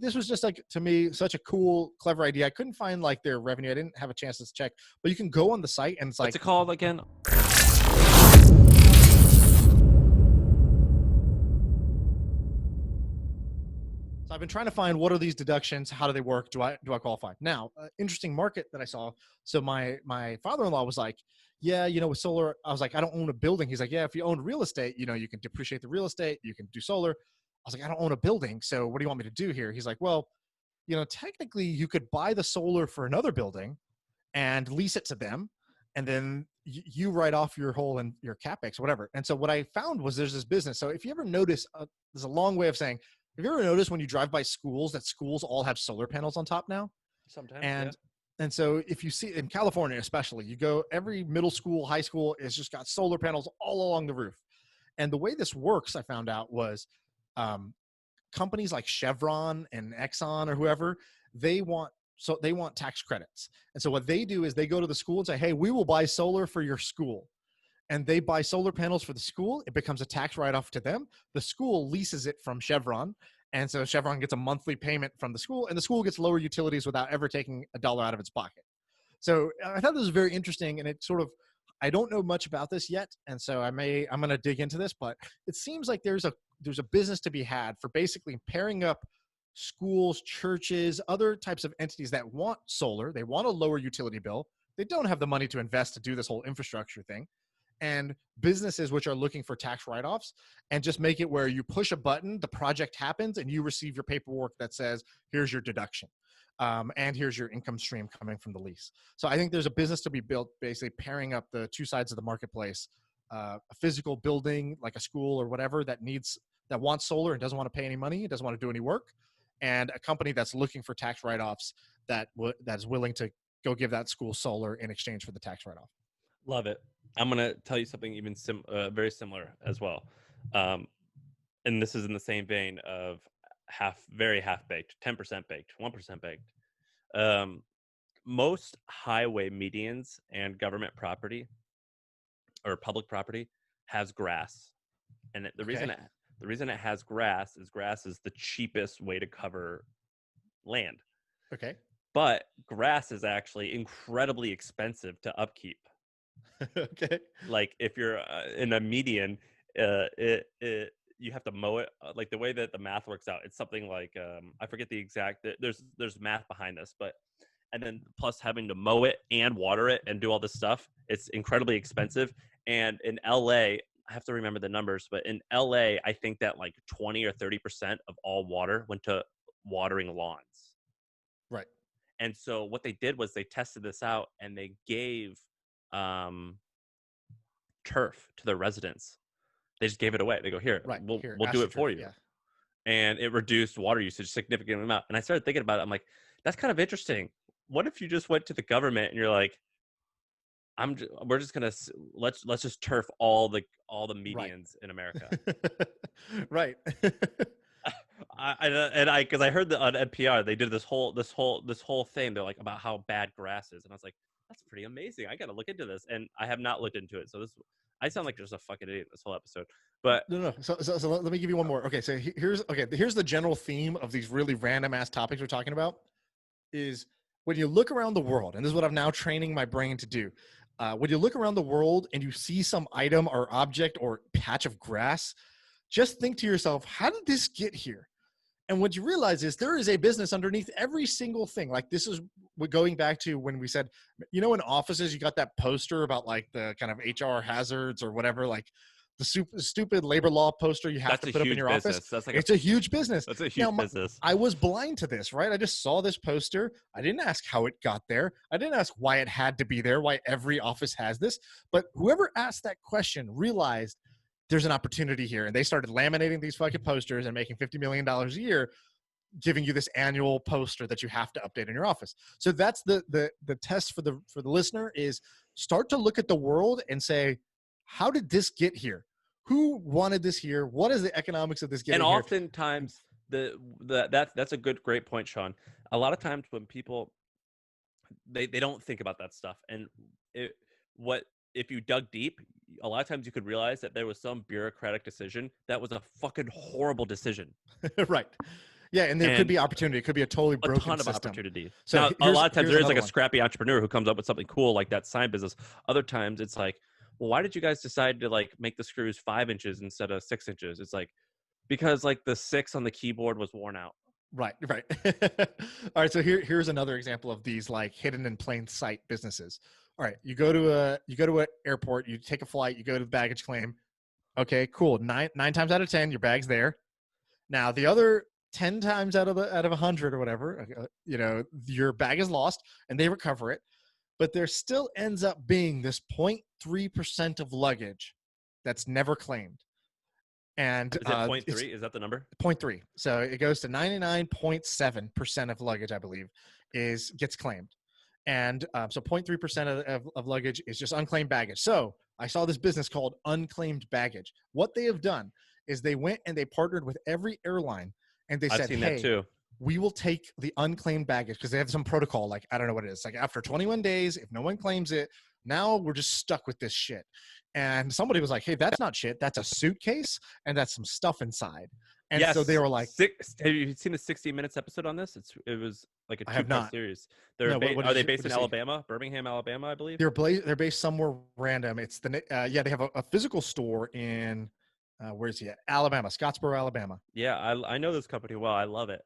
this was just like, to me, such a cool, clever idea. I couldn't find like their revenue. I didn't have a chance to check, but you can go on the site and it's like, What's it called again? so I've been trying to find what are these deductions? How do they work? Do I qualify? Now, interesting market that I saw. So my father-in-law was like, yeah, with solar, I was like, I don't own a building. He's like, yeah, if you own real estate, you can depreciate the real estate. You can do solar. I was like, I don't own a building. So what do you want me to do here? He's like, well, technically you could buy the solar for another building and lease it to them. And then you write off your whole and your CapEx, whatever. And so what I found was there's this business. So if you ever notice, there's a long way of saying, have you ever noticed when you drive by schools that schools all have solar panels on top now? Sometimes, And yeah. and so if you see in California, especially, you go every middle school, high school is just got solar panels all along the roof. And the way this works, I found out, was companies like Chevron and Exxon or whoever, they want tax credits. And so what they do is they go to the school and say, hey, we will buy solar for your school. And they buy solar panels for the school. It becomes a tax write-off to them. The school leases it from Chevron. And so Chevron gets a monthly payment from the school, and the school gets lower utilities without ever taking a dollar out of its pocket. So I thought this was very interesting, and it sort of, I don't know much about this yet, and so I'm going to dig into this, but it seems like there's a business to be had for basically pairing up schools, churches, other types of entities that want solar. They want a lower utility bill. They don't have the money to invest to do this whole infrastructure thing. And businesses which are looking for tax write-offs, and just make it where you push a button, the project happens, and you receive your paperwork that says, here's your deduction. And here's your income stream coming from the lease. So I think there's a business to be built, basically pairing up the two sides of the marketplace, a physical building like a school or whatever that wants solar and doesn't want to pay any money, doesn't want to do any work, and a company that's looking for tax write-offs that is willing to go give that school solar in exchange for the tax write-off. Love it. I'm going to tell you something even very similar as well. And this is in the same vein of very half-baked, 10% baked, 1% baked. Most highway medians and government property or public property has grass. And the reason it has grass is the cheapest way to cover land. Okay. But grass is actually incredibly expensive to upkeep. Okay. Like if you're in a median, you have to mow it. Like the way that the math works out, it's something like I forget the exact. There's math behind this, but and then plus having to mow it and water it and do all this stuff, it's incredibly expensive. And in LA, I have to remember the numbers, but in LA, I think that like 20 or 30% of all water went to watering lawns. Right. And so what they did was they tested this out and they gave turf to their residents. They just gave it away. They go, here, right, we'll do it for you. Yeah. And it reduced water usage a significant amount. And I started thinking about it. I'm like, that's kind of interesting. What if you just went to the government and you're like, we're just gonna let's just turf all the medians in America. Right. Because I heard that on NPR they did this whole thing. They're like about how bad grass is, and I was like, that's pretty amazing. I got to look into this, and I have not looked into it. So I sound like just a fucking idiot this whole episode. But no. So let me give you one more. Okay, so here's the general theme of these really random ass topics we're talking about. Is when you look around the world, and this is what I'm now training my brain to do. When you look around the world and you see some item or object or patch of grass, just think to yourself, how did this get here? And what you realize is there is a business underneath every single thing. Like this is going back to when we said, in offices, you got that poster about like the kind of HR hazards or whatever, like the stupid labor law poster you have to put up in your office. It's a huge business. That's a huge business. I was blind to this, right? I just saw this poster. I didn't ask how it got there. I didn't ask why it had to be there, why every office has this. But whoever asked that question realized there's an opportunity here. And they started laminating these fucking posters and making $50 million a year, giving you this annual poster that you have to update in your office. So that's the test for the listener is start to look at the world and say, how did this get here? Who wanted this here? What is the economics of this getting here? And oftentimes that's a great point, Shaan. A lot of times when people they don't think about that stuff, and if you dug deep, a lot of times you could realize that there was some bureaucratic decision that was a fucking horrible decision. Right. Yeah, and there could And be opportunity. It could be a totally a broken ton of system. opportunity. So Now, a lot of times here's there is like another a one. scrappy entrepreneur who comes up with something cool like that sign business. Other times it's like, well, why did you guys decide to like make the screws 5 inches instead of 6 inches? It's like, because like the 6 on the keyboard was worn out. Right. All right. So here's another example of these like hidden in plain sight businesses. All right. You go to an airport, you take a flight, you go to the baggage claim. Okay, cool. Nine times out of 10, your bag's there. Now the other 10 times out of 100 or whatever, your bag is lost and they recover it, but there still ends up being this 0.3% of luggage that's never claimed. And Is it it's 0.3? Is that the number? 0.3. So it goes to 99.7% of luggage, I believe, gets claimed. And so 0.3% of luggage is just unclaimed baggage. So I saw this business called Unclaimed Baggage. What they have done is they went and they partnered with every airline and they I've said, seen hey, that too. we will take the unclaimed baggage because they have some protocol. Like, I don't know what it is. Like after 21 days, if no one claims it, now we're just stuck with this shit. And somebody was like, hey, that's not shit. That's a suitcase and that's some stuff inside. And Yes. so they were like, have you seen the 60 Minutes episode on this? It was like a I have 2-part not. series. No, Are they based what in is he? Alabama, Birmingham, Alabama, I believe? They're based somewhere random. It's they have a physical store in where is he at? Alabama, Scottsboro, Alabama. Yeah, I know this company well. I love it.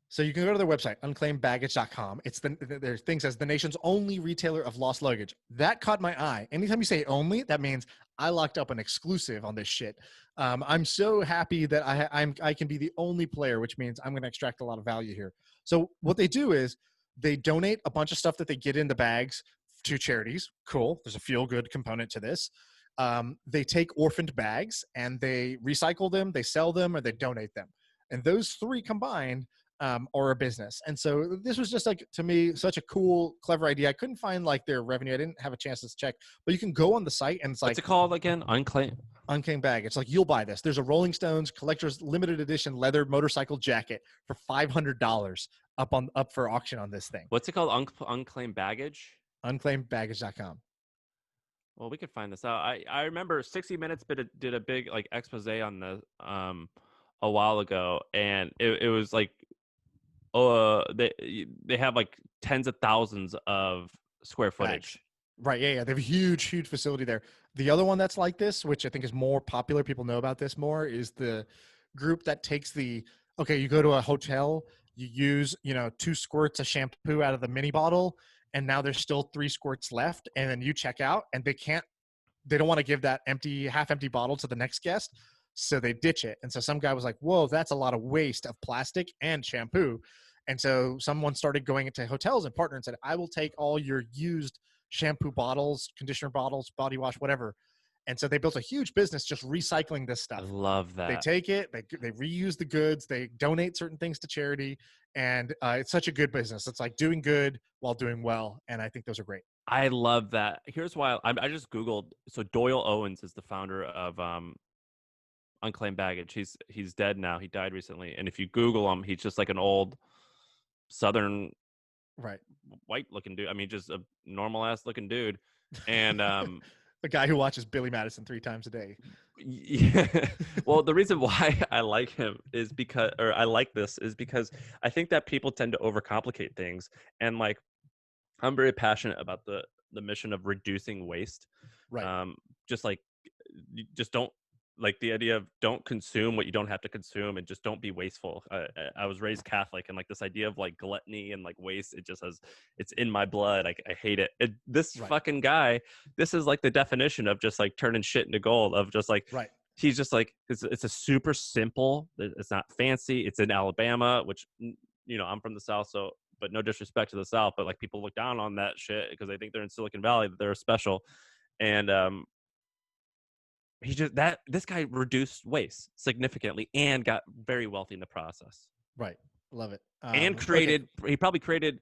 So you can go to their website, unclaimedbaggage.com. It's their thing says the nation's only retailer of lost luggage. That caught my eye. Anytime you say only, that means I locked up an exclusive on this shit. I'm so happy that I can be the only player, which means I'm going to extract a lot of value here. So what they do is they donate a bunch of stuff that they get in the bags to charities. Cool. There's a feel good component to this. They take orphaned bags and they recycle them, they sell them, or they donate them. And those three combined or a business. And so this was just like, to me, such a cool, clever idea. I couldn't find like their revenue. I didn't have a chance to check, but you can go on the site and it's like, What's it called again? Unclaimed. Unclaimed Bag. It's like, you'll buy this. There's a Rolling Stones collector's limited edition leather motorcycle jacket for $500 up for auction on this thing. What's it called? Unclaimed baggage? Unclaimedbaggage.com. Well, we could find this out. I remember 60 Minutes did a big like expose on the a while ago, and it was like, they have like tens of thousands of square footage. Right. Yeah. They have a huge facility there. The other one that's like this, which I think is more popular, people know about this more, is the group that takes you go to a hotel, you use, 2 squirts of shampoo out of the mini bottle, and now there's still 3 squirts left. And then you check out and they don't want to give that half empty bottle to the next guest. So they ditch it. And so some guy was like, whoa, that's a lot of waste of plastic and shampoo. And so someone started going into hotels and partner and said, I will take all your used shampoo bottles, conditioner bottles, body wash, whatever. And so they built a huge business just recycling this stuff. I love that. They take it, they reuse the goods, they donate certain things to charity. And it's such a good business. It's like doing good while doing well. And I think those are great. I love that. Here's why I just Googled. So Doyle Owens is the founder of Unclaimed Baggage. He's dead now. He died recently. And if you Google him, he's just like an old Southern white looking dude. I mean, just a normal ass looking dude. And the guy who watches Billy Madison 3 times a day. Yeah. Well, the reason why I like him is because I think that people tend to overcomplicate things. And like, I'm very passionate about the mission of reducing waste. Right. Just don't, like, the idea of don't consume what you don't have to consume, and just don't be wasteful. I was raised Catholic, and like this idea of like gluttony and like waste, it's in my blood. I hate it. Fucking guy, this is like the definition of just like turning shit into gold, of just like, he's just like, it's a super simple, it's not fancy. It's in Alabama, which, I'm from the South, so, but no disrespect to the South, but like people look down on that shit because they think they're in Silicon Valley, that they're special. And this guy reduced waste significantly and got very wealthy in the process. Right. Love it. And he probably created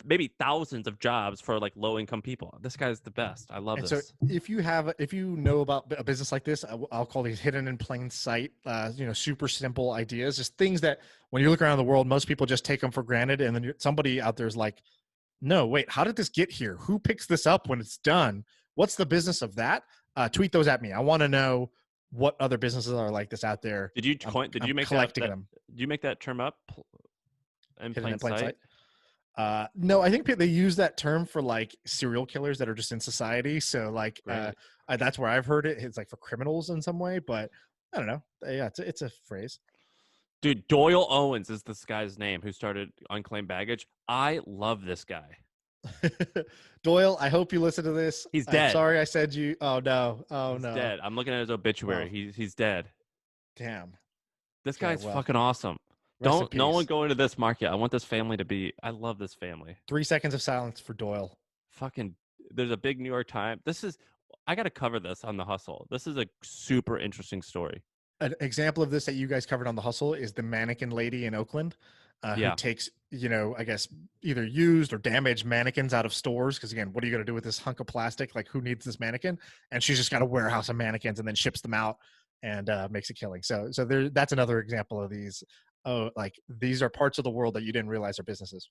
maybe thousands of jobs for like low income people. This guy's the best. I love this. So if you know about a business like this, I'll call these hidden in plain sight, super simple ideas, just things that when you look around the world, most people just take them for granted. And then somebody out there is like, no, wait, how did this get here? Who picks this up when it's done? What's the business of that? Tweet those at me. I want to know what other businesses are like this out there. Did you make collecting that, them. did you make that term up in Hidden plain in plain sight? No, I think they use that term for like serial killers that are just in society. So like, Great. that's where I've heard it. It's like for criminals in some way, but I don't know. Yeah, it's a phrase. Dude, Doyle Owens is this guy's name who started Unclaimed Baggage. I love this guy. Doyle, I hope you listen to this. He's I'm dead. sorry I said you. Oh no. Oh He's no. dead. I'm looking at his obituary. Well, He's dead. damn. This Okay, guy's well, fucking awesome. rest in No one peace. go into this market. I want this family to be. I love this family. 3 seconds of silence for Doyle. Fucking. There's a big New York Times. I got to cover this on The Hustle. This is a super interesting story. An example of this that you guys covered on The Hustle is the mannequin lady in Oakland, who takes, I guess either used or damaged mannequins out of stores. Because again, what are you going to do with this hunk of plastic? Like, who needs this mannequin? And she's just got a warehouse of mannequins and then ships them out and makes a killing. So that's another example of these. Oh, like these are parts of the world that you didn't realize are businesses.